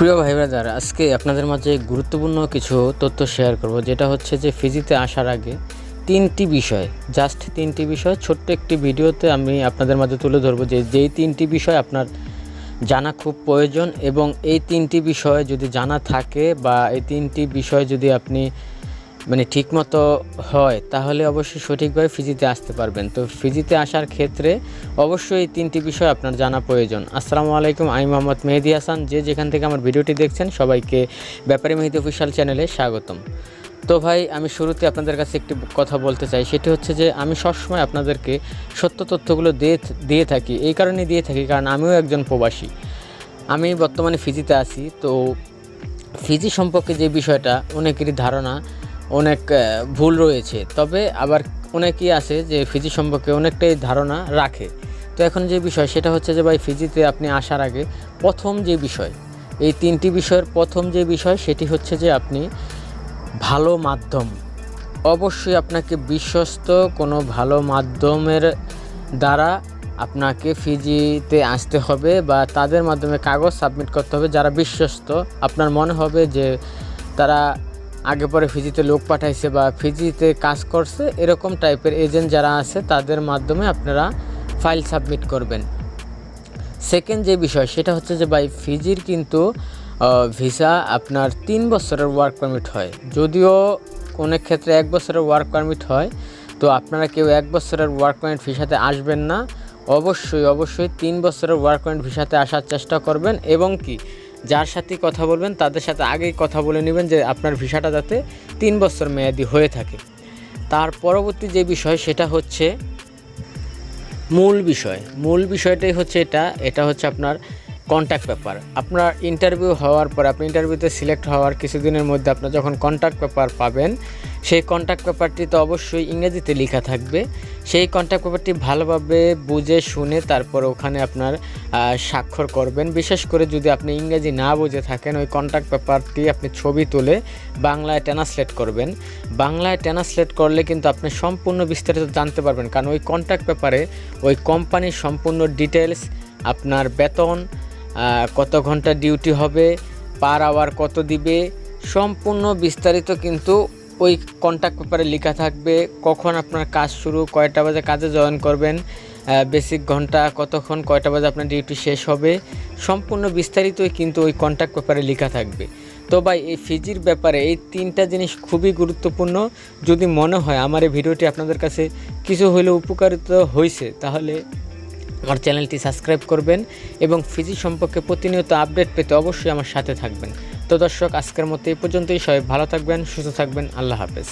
প্রিয় ভাই ব্রাদার, আজকে আপনাদের মাঝে গুরুত্বপূর্ণ কিছু তথ্য শেয়ার করব, যেটা হচ্ছে যে ফিজিতে আসার আগে তিনটি বিষয় ছোট্ট একটি ভিডিওতে আমি আপনাদের মাঝে তুলে ধরবো, যেই তিনটি বিষয় আপনার জানা খুব প্রয়োজন। এবং এই তিনটি বিষয় যদি জানা থাকে বা এই তিনটি বিষয় যদি আপনি ঠিকমতো হয়, তাহলে অবশ্যই সঠিকভাবে ফিজিতে আসতে পারবেন। তো ফিজিতে আসার ক্ষেত্রে অবশ্যই এই তিনটি বিষয় আপনার জানা প্রয়োজন। আসসালামু আলাইকুম, আমি মোহাম্মদ মেহেদি হাসান। যেখান থেকে আমার ভিডিওটি দেখছেন, সবাইকে ব্যাপারী মেহেদি অফিসিয়াল চ্যানেলে স্বাগতম। তো ভাই, আমি শুরুতে আপনাদের কাছে একটি কথা বলতে চাই, সেটি হচ্ছে যে আমি সবসময় আপনাদেরকে সত্য তথ্যগুলো দিয়ে থাকি। এই কারণে দিয়ে থাকি কারণ আমিও একজন প্রবাসী। আমি বর্তমানে ফিজিতে আছি। তো ফিজি সম্পর্কে যে বিষয়টা, অনেকেরই ধারণা অনেক ভুল রয়েছে, তবে আবার অনেকেই আছে যে ফিজি সম্পর্কে অনেকটাই ধারণা রাখে। তো এখন যে বিষয় সেটা হচ্ছে যে ভাই, ফিজিতে আপনি আসার আগে প্রথম যে বিষয়, এই তিনটি বিষয়ের প্রথম যে বিষয় সেটি হচ্ছে যে আপনি ভালো মাধ্যম, অবশ্যই আপনাকে বিশ্বস্ত কোনো ভালো মাধ্যমের দ্বারা আপনাকে ফিজিতে আসতে হবে, বা তাদের মাধ্যমে কাগজ সাবমিট করতে হবে যারা বিশ্বস্ত। আপনার মনে হবে যে তারা আগে পরে ফিজিতে লোক পাঠাইছে বা ফিজিতে কাজ করছে, এরকম টাইপের এজেন্ট যারা আছে তাদের মাধ্যমে আপনারা ফাইল সাবমিট করবেন। সেকেন্ড যে বিষয় সেটা হচ্ছে যে ভাই, ফিজির কিন্তু ভিসা আপনার 3 বছরের ওয়ার্ক পারমিট হয়, যদিও অনেক ক্ষেত্রে 1 বছরের ওয়ার্ক পারমিট হয়। তো আপনারা কেউ 1 বছরের ওয়ার্ক পারমিট ভিসাতে আসবেন না, অবশ্যই 3 বছরের ওয়ার্ক পারমিট ভিসাতে আসার চেষ্টা করবেন। এবং কি, যার সাথে কথা বলবেন তাদের সাথে আগেই কথা বলে নেবেন যে আপনার ভিসাটা যাতে 3 বছর মেয়াদি হয়ে থাকে। তার পরবর্তী যে বিষয় সেটা হচ্ছে মূল বিষয়টাই হচ্ছে এটা হচ্ছে আপনার কন্ট্যাক্ট পেপার। আপনার ইন্টারভিউ হওয়ার পর, আপনি ইন্টারভিউতে সিলেক্ট হওয়ার কিছুদিনের মধ্যে আপনার যখন কন্ট্যাক্ট পেপার পাবেন, সেই কন্ট্যাক্ট পেপারটি তো অবশ্যই ইংরেজিতে লেখা থাকবে। সেই কন্ট্যাক্ট পেপারটি ভালোভাবে বুঝে শুনে তারপর ওখানে আপনার স্বাক্ষর করবেন। বিশেষ করে যদি আপনি ইংরেজি না বুঝে থাকেন, ওই কন্ট্যাক্ট পেপারটি আপনি ছবি তুলে বাংলায় ট্রান্সলেট করবেন। বাংলায় ট্রান্সলেট করলে কিন্তু আপনি সম্পূর্ণ বিস্তারিত জানতে পারবেন, কারণ ওই কন্ট্যাক্ট পেপারে ওই কোম্পানির সম্পূর্ণ ডিটেলস, আপনার বেতন, কত ঘন্টা ডিউটি হবে, পার আওয়ার কত দিবে, সম্পূর্ণ বিস্তারিত কিন্তু ওই কন্ট্যাক্ট পেপারে লেখা থাকবে। কখন আপনার কাজ শুরু, কয়টা বাজে কাজে জয়েন করবেন, বেসিক ঘন্টা কতক্ষণ, কয়টা বাজে আপনার ডিউটি শেষ হবে, সম্পূর্ণ বিস্তারিতই কিন্তু ওই কন্ট্যাক্ট পেপারে লেখা থাকবে। তো ভাই, এই ফিজির ব্যাপারে এই তিনটা জিনিস খুবই গুরুত্বপূর্ণ। যদি মনে হয় আমার এই ভিডিওটি আপনাদের কাছে কিছু হলেও উপকারিত হয়েছে, তাহলে আমার চ্যানেলটি সাবস্ক্রাইব করবেন এবং ফিজি সম্পর্কে প্রতিনিয়ত আপডেট পেতে অবশ্যই আমার সাথে থাকবেন। তো দর্শক, আজকের মতো এই পর্যন্তই। সবাই ভালো থাকবেন, সুস্থ থাকবেন। আল্লাহ হাফেজ।